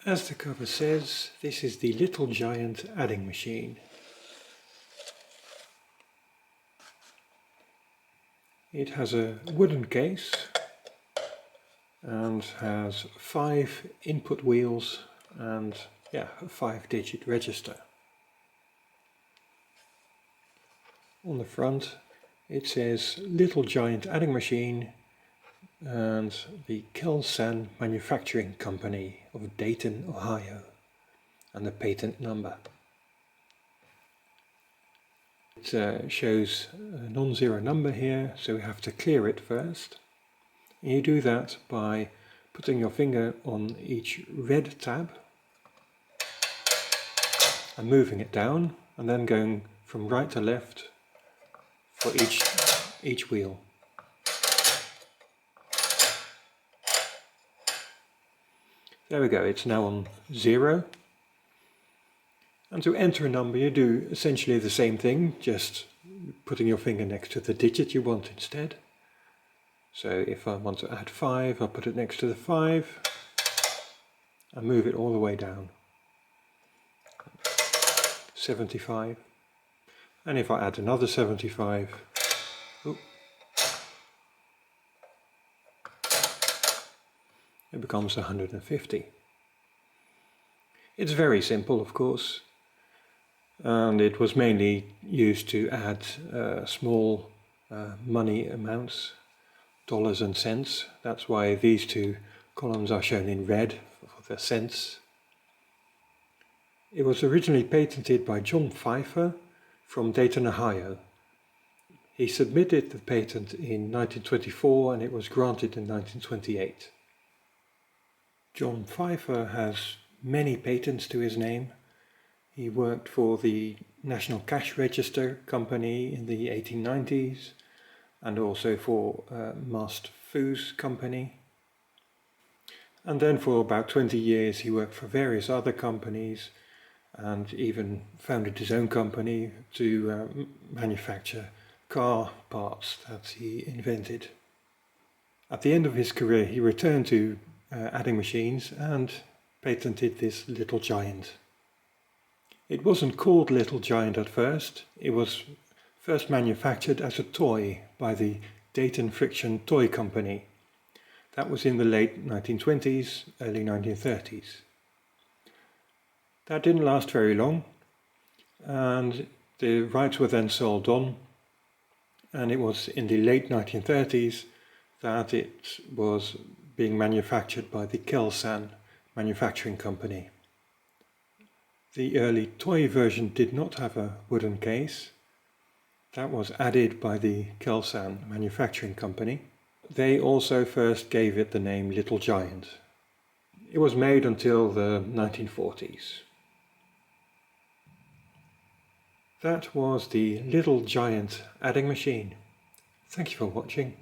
As the cover says, this is the Little Giant adding machine. It has a wooden case and has 5 input wheels and a 5-digit register. On the front it says Little Giant adding machine and the Kel-San Manufacturing Company of Dayton, Ohio, and the patent number. It shows a non-zero number here, so we have to clear it first. And you do that by putting your finger on each red tab and moving it down, and then going from right to left for each wheel. There we go, it's now on 0. And to enter a number you do essentially the same thing, just putting your finger next to the digit you want instead. So if I want to add 5, I'll put it next to the 5 and move it all the way down. 75. And if I add another 75, it becomes 150. It's very simple, of course, and it was mainly used to add small money amounts, dollars and cents. That's why these two columns are shown in red for the cents. It was originally patented by John Pfeiffer from Dayton, Ohio. He submitted the patent in 1924 and it was granted in 1928. John Pfeiffer has many patents to his name. He worked for the National Cash Register Company in the 1890s and also for Mast Foods Company. And then for about 20 years he worked for various other companies and even founded his own company to manufacture car parts that he invented. At the end of his career he returned to adding machines and patented this Little Giant. It wasn't called Little Giant at first. It was first manufactured as a toy by the Dayton Friction Toy Company. That was in the late 1920s, early 1930s. That didn't last very long, and the rights were then sold on, and it was in the late 1930s that it was being manufactured by the Kel-San Manufacturing Company. The early toy version did not have a wooden case. That was added by the Kel-San Manufacturing Company. They also first gave it the name Little Giant. It was made until the 1940s. That was the Little Giant adding machine. Thank you for watching.